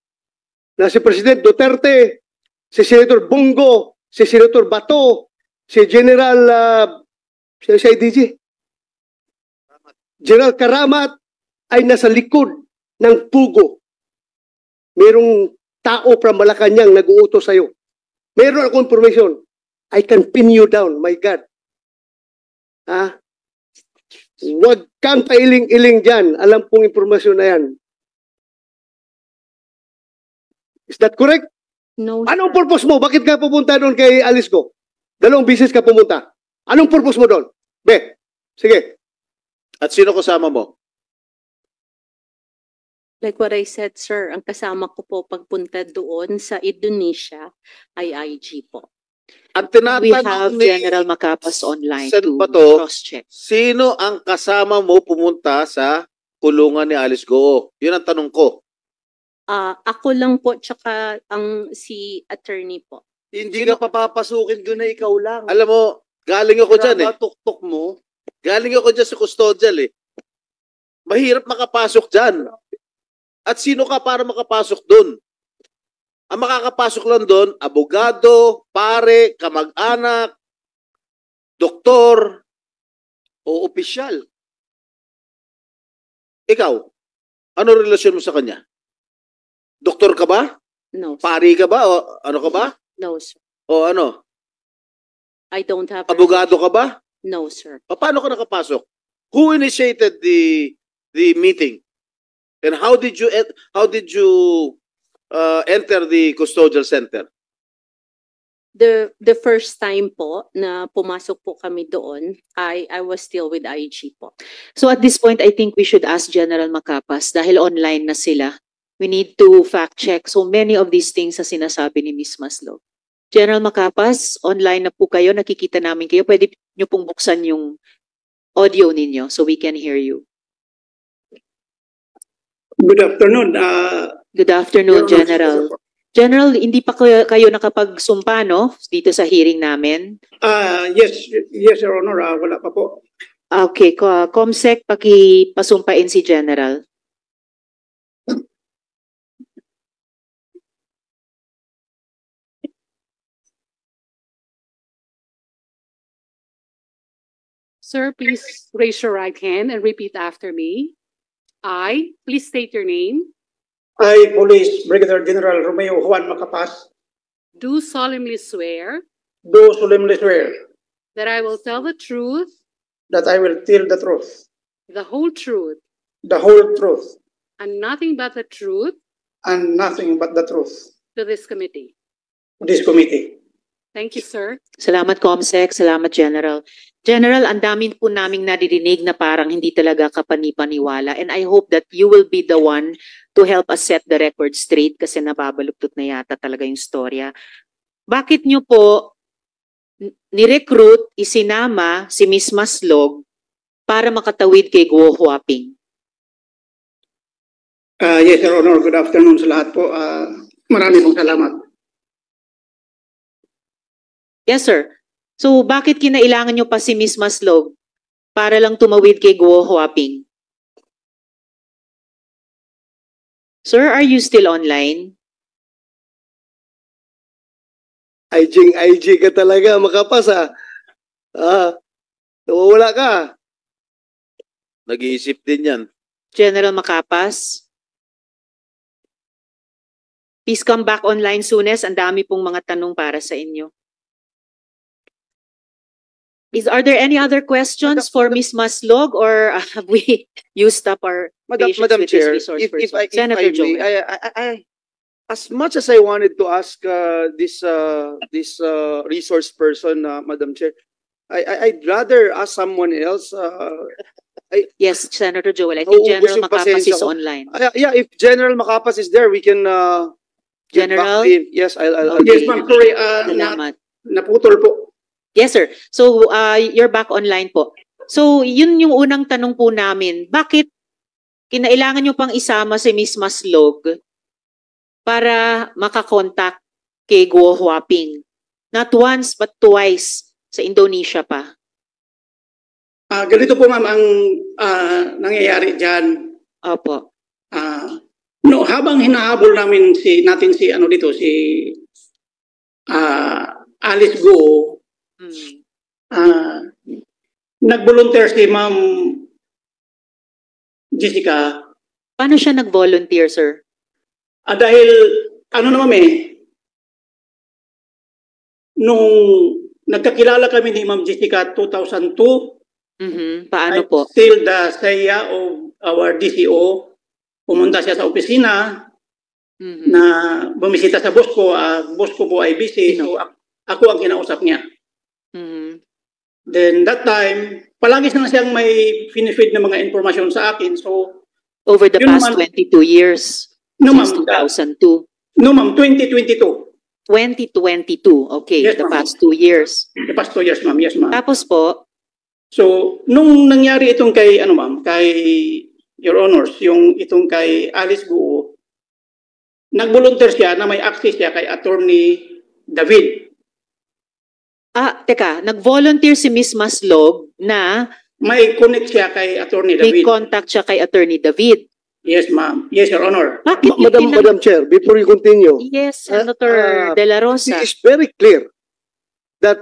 na si President Duterte, si Senator Bongo, si Senator Bato, si General si IDG, General Karamat ay nasa likod ng pugo. Merong tao from Malacanang nag-uutos sa'yo. Meron akong information. I can pin you down, my God. Ha? Huwag kang pailing-iling dyan. Alam pong informasyon na yan. Is that correct? No, Anong sir. purpose mo? Bakit ka pupunta doon kay Alice Go? 2 bisis ka pumunta. Anong purpose mo doon? Be, sige. At sino kasama mo? Like what I said, sir, ang kasama ko po pagpunta doon sa Indonesia ay IG po. Ang We have tinatanong ni General Macapas online Sen. to Bato, cross-check. sino ang kasama mo pumunta sa kulungan ni Alice Go? Yun ang tanong ko. Ako lang po tsaka ang si attorney po. Hindi ka papapasukin doon na ikaw lang. Alam mo, galing ako dyan eh. Tuktok mo. Galing ako dyan sa custodial eh. Mahirap makapasok dyan. At sino ka para makapasok doon? Ang makakapasok lang doon, abogado, pare, kamag-anak, doktor, O opisyal. ikaw. Ano relasyon mo sa kanya? Doktor ka ba? No, sir. Pari ka ba? O ano ka ba? No, sir. O ano? I don't have Abogado ka ba? No, sir. Paano ka nakapasok? Who initiated the meeting? And how did you enter the custodial center? The first time po na pumasok po kami doon, I was still with IG po. So at this point, I think we should ask General Macapas dahil online na sila. We need to fact check so many of these things sa sinasabi ni Ms. Maslog. General Macapas, online na po kayo, nakikita namin kayo. Pwede nyo pong buksan yung audio ninyo so we can hear you. Good afternoon. Good afternoon, General. General, hindi pa kayo nakapagsumpa, no? Dito sa hearing namin. Yes, Your Honor. Wala pa po. Okay, Comsec, pakipasumpain si General. Sir, please raise your right hand and repeat after me. Please state your name, I, Police Brigadier General Romeo Juan Macapas, do solemnly swear do solemnly swear that I will tell the truth, that I will tell the truth, the whole truth, the whole truth, and nothing but the truth and nothing but the truth to this committee. to this committee. Thank you, sir. Salamat, Comsec. Salamat, General. General, ang dami po naming naririnig na parang hindi talaga kapani-paniwala. And I hope that you will be the one to help us set the record straight kasi nababaluktot na yata talaga yung storya. Bakit nyo po ni-recruit, isinama si Ms. Maslog para makatawid kay Guo Huaping? Yes, Your Honor. Good afternoon sa lahat po. Marami pong salamat. Yes, sir. So, bakit kinailangan nyo pa si Ms. Maslog para lang tumawid kay Guo Huaping? Sir, are you still online? IG ka talaga, Macapas nawawala ka. Nag-iisip din yan. General Macapas? Please come back online soonest. Ang dami pong mga tanong para sa inyo. Are there any other questions for Ms. Maslog or have we used up our patience Madam with Chair, this resource if person? I Senator may, Joel. as much as I wanted to ask this resource person, Madam Chair, I'd rather ask someone else. Yes, Senator Joel. I think General Ubus yung Macapas pasensya is ko. online. Yeah, if General Macapas is there, we can get General? back to him. Yes, I'll Yes, ma'am. Sorry. Salamat. Naputol po. Yes, sir. So, you're back online po. So, yun yung unang tanong po namin. Bakit kinailangan nyo pang isama si Ms. Maslog para makakontakt kay Guo Huaping? Not once, but twice sa Indonesia pa. Ganito po, ma'am, ang nangyayari dyan. Opo. Habang hinahabol natin si Alice Guo, nag-volunteer si Ma'am Jessica. Paano siya nag-volunteer, sir? Dahil, nung nagkakilala kami ni Ma'am Jessica 2002, Paano po? still the saya of our DCO, pumunta siya sa opisina na bumisita sa boss ko. Boss ko po ay busy, so ako ang kinausap niya. Then that time, palagi na siyang may finifeed na mga informasyon sa akin. So, over the yun past naman, 22 years, since 2002. No, ma'am, 2022. 2022, okay, Yes, the ma'am. past 2 years. The past 2 years, ma'am. Yes, ma'am. Tapos po, So, nung nangyari itong kay, kay Your Honors, yung itong kay Alice Guo, nag-volunteer siya na may access siya kay Attorney David. teka, nag-volunteer si Ms. Maslog na May connect siya kay Attorney may David. contact siya kay Attorney David. Yes, ma'am. Yes, Your Honor. Bakit niyo Madam Chair, before you continue, Yes, Senator De La Rosa. it is very clear that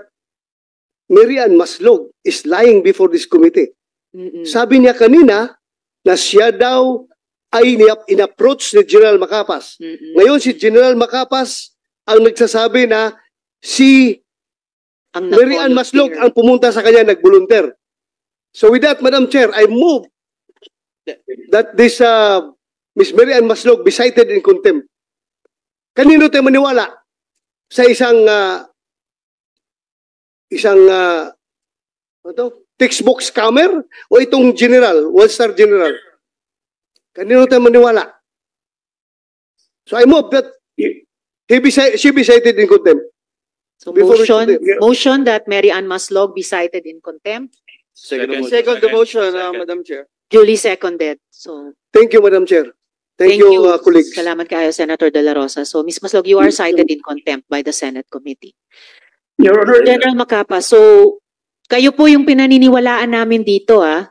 Mary Ann Maslog is lying before this committee. Sabi niya kanina na siya daw ay in-approach ni General Macapas. Ngayon si General Macapas ang nagsasabi na si Mary Ann Maslog ang pumunta sa kanya, nag-volunteer. So with that, Madam Chair, I move that this Miss Mary Ann Maslog be cited in contempt. Kanino tayo maniwala? Sa isang textbook scammer o itong general, one-star general? Kanino tayo maniwala? So I move that she be cited in contempt. So Before we motion, continue- motion that Mary Ann Maslog be cited in contempt, Second. Second the motion, Second. Madam Chair. duly seconded. So Thank you, Madam Chair. Thank you, colleagues. Salamat kayo, Senator De La Rosa. So, Ms. Maslog, you are cited in contempt by the Senate Committee. Your Honor, General Macapa, so kayo po yung pinaniniwalaan namin dito na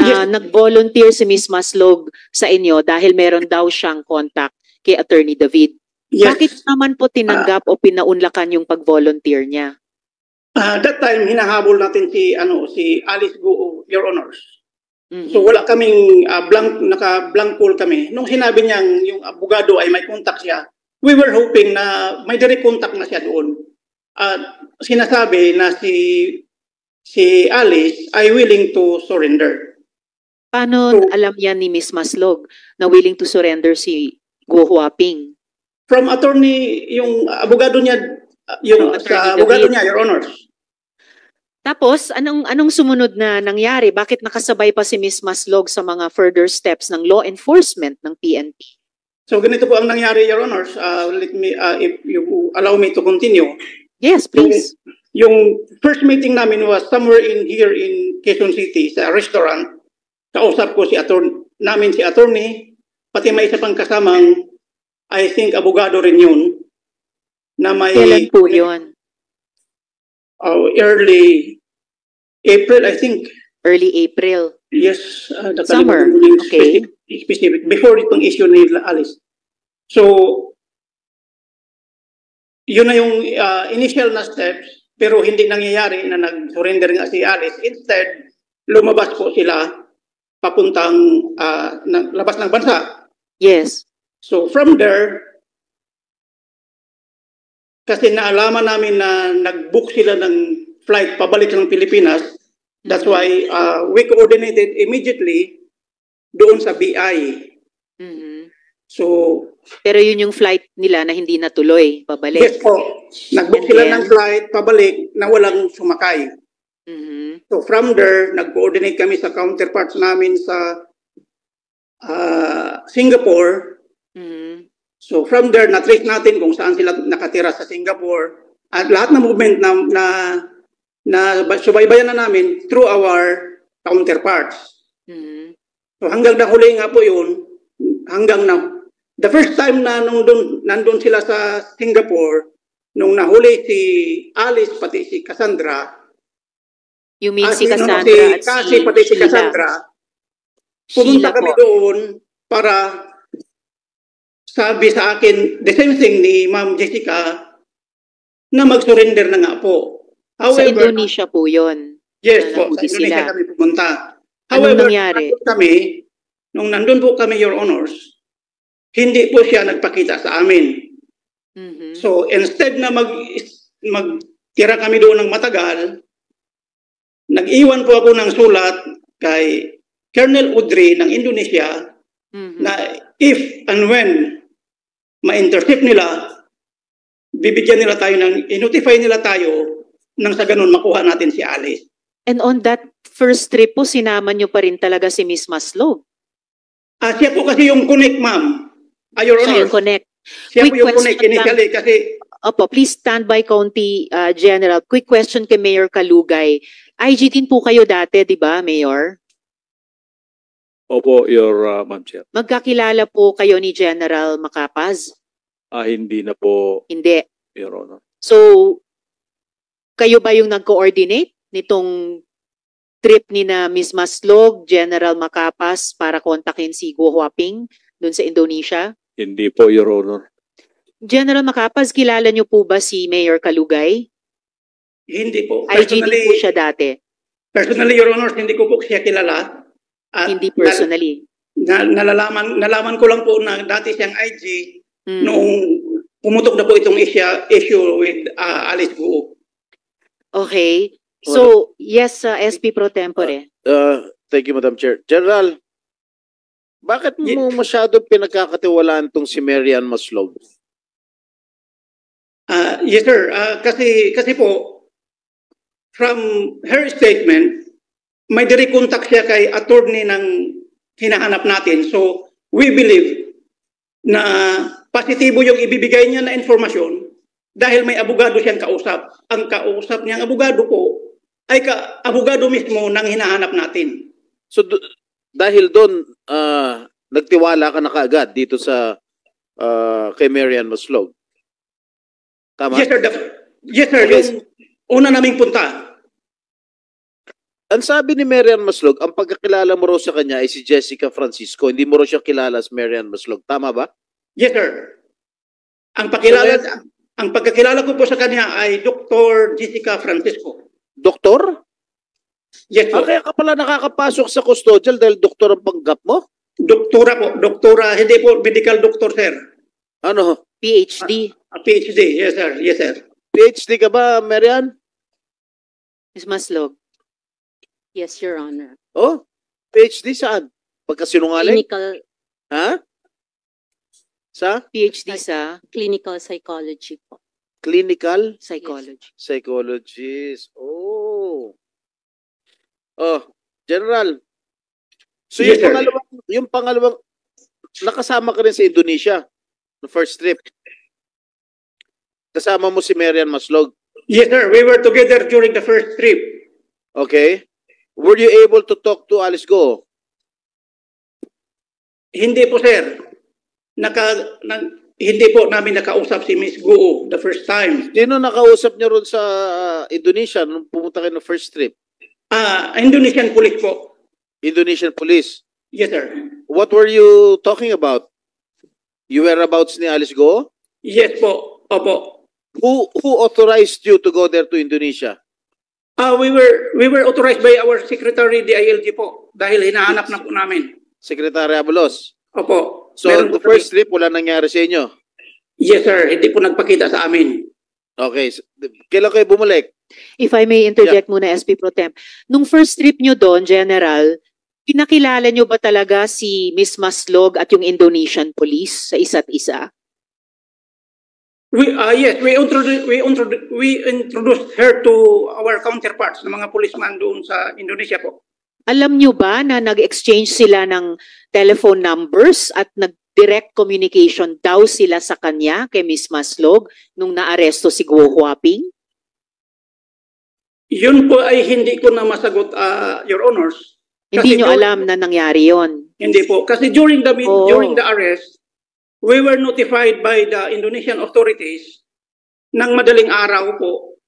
Yes. nag-volunteer si Ms. Maslog sa inyo dahil meron daw siyang contact kay Attorney David. yes. Bakit naman po tinanggap o pinaunlakan yung pag-volunteer niya? That time hinahabol natin si Alice Guo, Your Honors. Mhm. So wala kaming naka-blank poll kami. Nung sinabi niyang yung abogado ay may contact siya, we were hoping na may direct contact na siya doon. Sinasabi na si Alice ay willing to surrender. Paano So- alam yan ni Ms. Maslog na willing to surrender si Guo Huaping? From attorney, yung abogado niya, From Attorney sa abogado David. niya, Your Honors. Tapos, anong sumunod na nangyari? Bakit nakasabay pa si Ms. Maslog sa mga further steps ng law enforcement ng PNP? So ganito po ang nangyari, Your Honors. Let me, if you allow me to continue. Yes, please. Yung first meeting namin was somewhere here in Quezon City sa restaurant. Kausap ko si attorney, pati may isa pang kasamang, I think abogado rin yun, na may Kailan po yun? early April, I think. Early April. Yes, Summer, nakalimutan ko yung okay. specific. Before itong issue ni Alice. So, yun na yung initial na steps, pero hindi nangyayari na nag-surrender nga si Alice. Instead, lumabas po sila papuntang labas ng bansa. Yes. So, from there, kasi naalaman namin na nag-book sila ng flight pabalik ng Pilipinas. That's why we coordinated immediately doon sa BI. Mhm. So, Pero yun yung flight nila na hindi natuloy, pabalik. yes po, nag-book And sila then- ng flight pabalik na walang sumakay. Mhm. So from there, nag-coordinate kami sa counterparts namin sa Singapore. Mhm. So from there, na-trace natin kung saan sila nakatira sa Singapore. At lahat ng movement na subaybayan na namin through our counterparts. Mhm. So hanggang nahuli nga po yun, hanggang na, the first time na nandun sila sa Singapore, nung nahuli si Alice pati si Cassandra, You mean si no, Cassandra at Cassie si pati si Sheila? Cassandra, Sheila pumunta kami po. doon para sabi sa akin, the same thing ni Ma'am Jessica, na mag-surrender na nga po. Sa Indonesia po yun. Yes na po, sa nahuli Indonesia sila. kami pumunta. Anong nangyari? Nung nandun po kami, Your Honors, hindi po siya nagpakita sa amin. Mhm. So instead na magtira kami doon ng matagal, nag-iwan po ako ng sulat kay Colonel Udry ng Indonesia Mhm. na if and when ma-intercept nila, bibigyan nila tayo i-notify nila tayo nang sa ganun makuha natin si Alice. And on that first trip po, sinama niyo pa rin talaga si Miss Maslog. Siya po kasi yung connect, ma'am. Your Siya Honor. yung connect. Siya po Quick yung connect question lang. initially kasi Opo, please stand by, County General. Quick question kay Mayor Kalugay. IG din po kayo dati, di ba, Mayor? Opo, Your Ma'am Chair. Magkakilala po kayo ni General Macapaz? Hindi na po, Hindi. Your Honor. So, kayo ba yung nag-coordinate nitong trip ni na Miss Maslog, General Macapaz para kontakin si Guo Huaping dun sa Indonesia? Hindi po, Your Honor. General Macapaz, kilala niyo po ba si Mayor Kalugay? hindi po. IG din po siya dati. Personally, Your Honor, hindi ko po siya kilala. At Hindi personally. nalaman ko lang po na dati siyang IG Mm. noong pumutok na po itong issue with Alice Guo. Okay. So, yes, SP Pro Tempore. Thank you, Madam Chair. General, bakit mo masyadong pinagkakatiwalaan tong si Mary Ann Maslog? Yes, sir. Kasi po, from her statement, may direct contact siya kay attorney ng hinahanap natin. So, we believe na positibo yung ibibigay niya na informasyon dahil may abogado siyang kausap. Ang kausap niyang abogado po ay abogado mismo ng hinahanap natin. So dahil doon nagtiwala ka na kaagad dito sa kay Marian Maslog. Tama? Yes, sir. Yes, sir. Okay. Yung una naming punta. Ang sabi ni Marian Maslog, ang pagkakilala mo raw sa kanya ay si Jessica Francisco. Hindi mo raw siya kilala as Marian Maslog. Tama ba? Yes, sir. Ang pagkakilala ko po sa kanya ay Dr. Jessica Francisco. Doktor? Yes, po. Kaya ka pala nakakapasok sa custodial dahil doktor ang panggap mo? Doktora po. Doktora, hindi po medical doctor, sir. Ano? PhD. PhD. Yes, sir. Yes, sir. PhD ka ba, Marian? Ms. Maslog. Yes, Your Honor. Oh? PhD saan? Pagkasinungaling? Clinical Ha? Sa? PhD sa clinical psychology po. Clinical psychology. psychologist. Oh. Oh, General. So Yes, sir. yung pangalawang nakasama ka rin sa Indonesia no first trip. Kasama mo si Marian Maslog. Yes, sir. We were together during the first trip. Okay. Were you able to talk to Alice Go? Hindi po, sir. Hindi po namin nakausap si Miss Guo the first time. Sino nakausap niyo ron sa Indonesia nung pumunta kayo ng first trip? Indonesian police po. Indonesian police. Yes, sir. What were you talking about? You whereabouts ni Alice Go? Yes po. Opo. Who authorized you to go there to Indonesia? We were authorized by our secretary DILG po dahil hinahanap na po namin. Secretary Abalos. Opo. So Meron the po first trip wala nangyari sa inyo? Yes, sir. Hindi po nagpakita sa amin. Okay. Kailan kayo bumalik? If I may interject muna, SP Pro Temp. Nung first trip nyo doon, General, pinakilala nyo ba talaga si Miss Maslog at yung Indonesian police sa isa't isa? Yes, we introduced her to our counterparts ng mga policeman doon sa Indonesia po. Alam nyo ba na nag-exchange sila ng telephone numbers at nag-direct communication daw sila sa kanya kay Miss Maslog nung naaresto si Guo Huaping? Yun po ay hindi ko na masagot, Your Honors. Hindi nyo alam na nangyari yon? Hindi po. Kasi during the arrest, we were notified by the Indonesian authorities ng madaling araw po.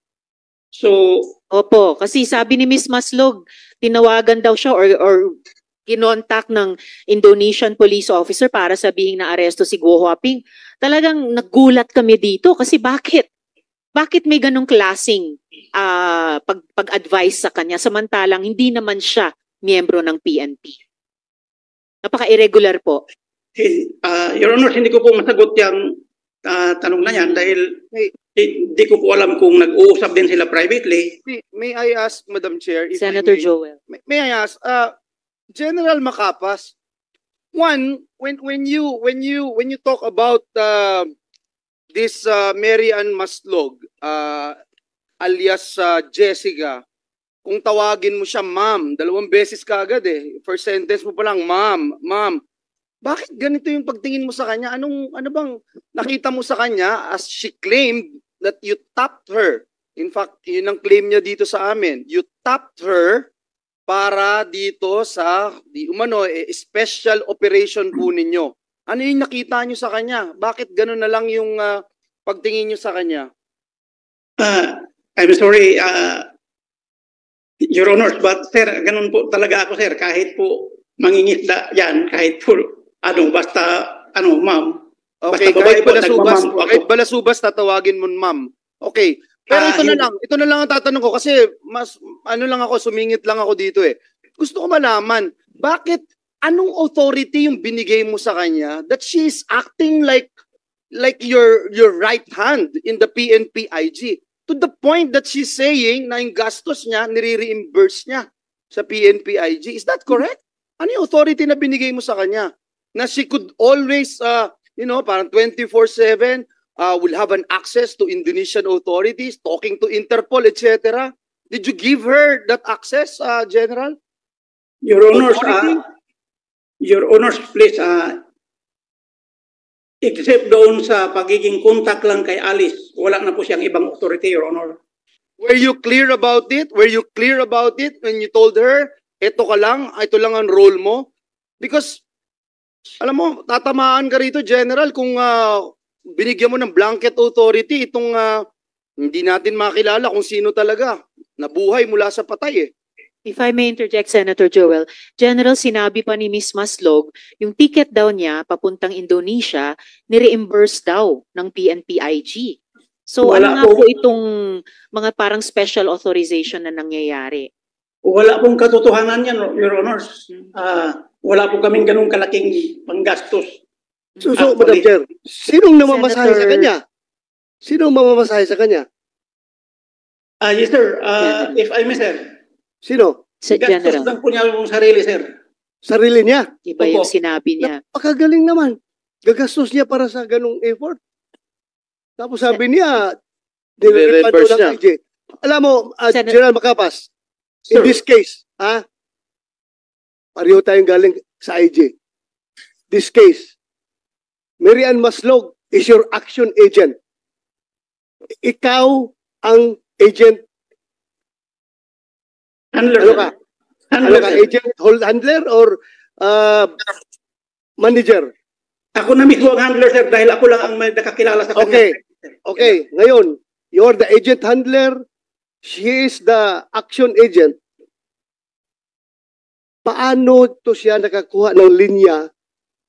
So, opo, kasi sabi ni Miss Maslog, tinawagan daw siya or kinontak ng Indonesian police officer para sabihin na aresto si Guo Huaping. Talagang nagulat kami dito kasi bakit? Bakit may ganong klaseng pag-advise sa kanya samantalang hindi naman siya miyembro ng PNP? Napaka-irregular po. Your Honor, hindi ko po masagot yung tanong na yan dahil hindi ko po alam kung nag-uusap din sila privately. May I ask, Madam Chair? If Senator I may, Joel. May I ask, General Macapas, one, when you talk about this Marian Maslog, alias Jessica, kung tawagin mo siya ma'am, 2 beses ka agad eh. First sentence mo pa lang, ma'am. Bakit ganito yung pagtingin mo sa kanya? Ano bang nakita mo sa kanya as she claimed that you tapped her? In fact, yun ang claim niya dito sa amin. You tapped her para dito sa special operation po ninyo. Ano yung nakita niyo sa kanya? Bakit gano'n na lang yung pagtingin niyo sa kanya? I'm sorry, Your Honor, but sir, ganun po talaga ako, sir. Kahit po mangingisda yan, kahit po ma'am. Okay, kahit balasubas tatawagin mo ma'am. Okay. Pero ito na lang ang tatanong ko kasi mas sumingit lang ako dito eh. Gusto ko malaman, bakit anong authority yung binigay mo sa kanya that she is acting like your right hand in the PNP IG to the point that she's saying na yung gastos niya nire-reimburse niya sa PNP IG. Is that correct? Ano yung authority na binigay mo sa kanya? Na she could always, parang 24/7, will have an access to Indonesian authorities, talking to Interpol, etc. Did you give her that access, General? Your Honors, please, Except doon sa pagiging contact lang kay Alice, wala na po siyang ibang authority, Your Honor. Were you clear about it? Were you clear about it when you told her, ito ka lang, ito lang ang role mo? Because, alam mo, tatamaan ka rito, General, kung binigyan mo ng blanket authority, itong hindi natin makilala kung sino talaga. Nabuhay mula sa patay eh. If I may interject, Senator Joel, General, sinabi pa ni Ms. Maslog, yung ticket daw niya papuntang Indonesia, ni-reimburse daw ng PNP-IG. So Wala ano nga po. po itong mga parang special authorization na nangyayari? Wala pong katotohanan yan, Your Honors. Wala po kaming ganung kalaking panggastos. So, Madam Chair, sinong namamasahe sa Senator- kanya? Sinong mamamasahe sa kanya? Yes, sir. If I may, sir. Sino? Sa Gastos General, lang po niya yung sarili, sir. Sarili niya. iba yung Opo. sinabi niya. Napakagaling naman. Gagastos niya para sa ganung effort. Tapos sabi niya, nire-refund Reimburse ng niya. IG. Alam mo, Senator- General Macapas, in Sir. this case, pareho tayong galing sa IG. This case, Mary Ann Maslog is your action agent. Ikaw ang agent. Handler, Ano sir. ka? Handler, Ano ka? sir. Agent, handler, or manager? Ako na mismo ang handler, sir, dahil ako lang ang may nakakilala sa kanya. Okay. Okay, ngayon, you're the agent handler, she is the action agent. Paano to siya nakakuha ng linya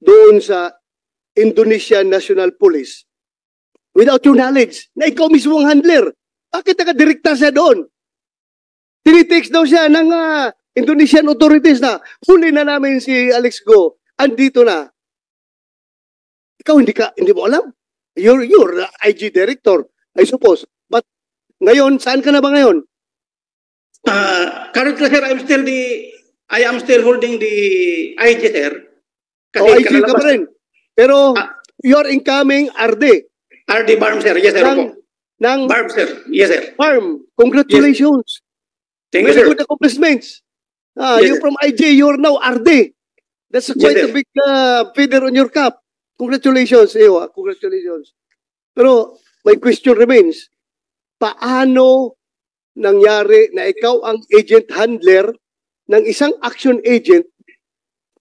doon sa Indonesian National Police without your knowledge na ikaw mismo ang handler? Bakit nakadirekta siya doon? Tinitext daw siya ng Indonesian authorities na huli na namin si Alex Go. Andito na. Ikaw hindi mo alam. You're the IG director, I suppose. But ngayon, saan ka na ba ngayon? Currently, sir, I am still holding the IG, sir. O IG ka pa rin. Pero Ah. you're incoming RD RD Barm, sir. Yes, sir. Opo. ng Barm, sir. Yes, sir. farm. Congratulations. Thank you, Very sir. good accomplishments. Yes, You're sir. from IG, you're now RD. That's Yes, quite a sir. big feather on your cap. Congratulations, iyo. Congratulations. Pero my question remains, paano nangyari na ikaw ang agent handler ng isang action agent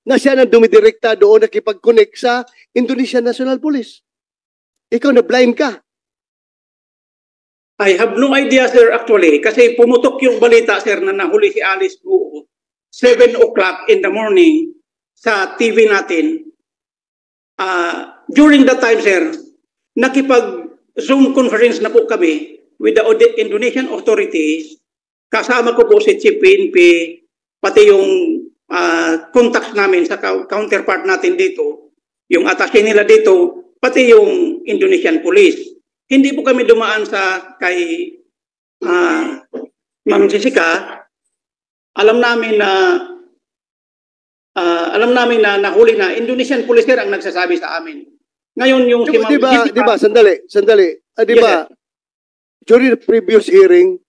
na siya na dumidirekta doon nakipag-connect sa Indonesian National Police? Ikaw na blind ka. I have no idea, sir, actually. Kasi pumutok yung balita, sir, na nahuli si Alice Guo 7 o'clock in the morning sa TV natin. During that time, sir, nakipag-Zoom conference na po kami with the Indonesian authorities. Kasama ko po si Chief PNP, pati yung contacts namin sa counterpart natin dito, yung attaché nila dito, pati yung Indonesian Police. Hindi po kami dumaan sa kay Ma'am Jessica. Alam namin na nahuli na Indonesian Police sir ang nagsasabi sa amin. Ngayon yung si Ma'am Jessica, Di ba, sandali. Di Yes, ba, during the previous hearing,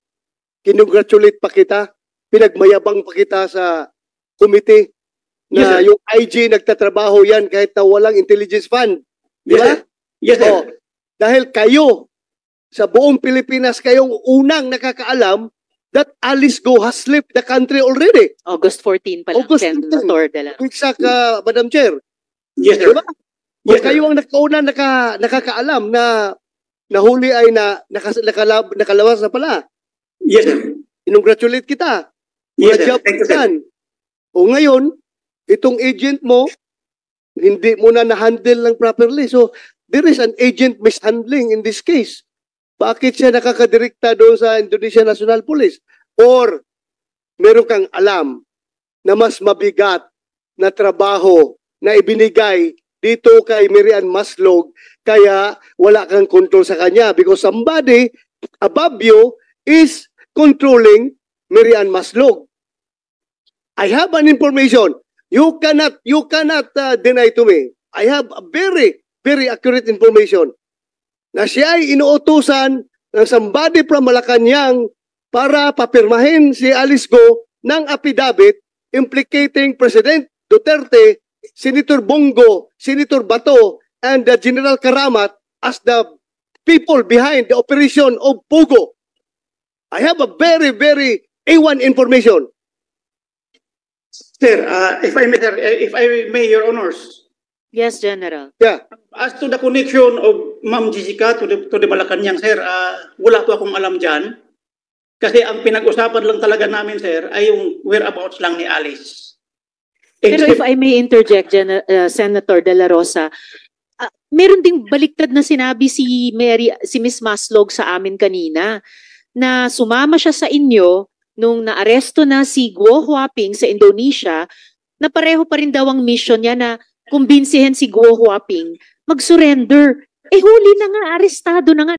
kinongratulate pa kita, pinagmayabang pa kita sa committee Yes, na sir. yung IG nagtatrabaho yan kahit na walang intelligence fund. Di Yes, ba? sir. Yes, sir. Oh, dahil kayo, sa buong Pilipinas, kayong unang nakakaalam that Alice Go has left the country already. August 14 pa lang, August 14. Senator De La Rosa. Exact, Madam Chair. Yes, sir. Diba? Yes, sir. Kayo ang nakakaalam na nahuli ay nakalabas na pala. Yes, sir. Inongratulate kita. Yes, Good sir. job Thank you, sir. yan. O ngayon, itong agent mo, hindi mo na na-handle ng properly. So, there is an agent mishandling in this case. Bakit siya nakakadirekta doon sa Indonesian National Police? Or, meron kang alam na mas mabigat na trabaho na ibinigay dito kay Mary Ann Maslog, kaya wala kang control sa kanya because somebody above you is controlling Mary Ann Maslog. I have an information. You cannot deny to me. I have a very, very accurate information na siya ay inuutusan ng somebody from Malacanang para papirmahin si Alice Go ng affidavit implicating President Duterte, Senator Bongo, Senator Bato, and General Karamat as the people behind the operation of Pugo. I have a very, very A1 information. Sir, if I may, Your Honors, Yes, General. Yeah. as to the connection of Ma'am Jessica to the Malacanang, sir, wala po akong alam dyan. Kasi ang pinag-usapan lang talaga namin, sir, ay yung whereabouts lang ni Alice. Pero if I may interject, Senator De La Rosa, meron ding baliktad na sinabi si Miss Maslog sa amin kanina na sumama siya sa inyo nung naaresto na si Guo Huaping sa Indonesia, na pareho pa rin daw ang mission niya na kumbinsihin si Guo Huaping mag-surrender. Eh huli na nga, arestado na nga.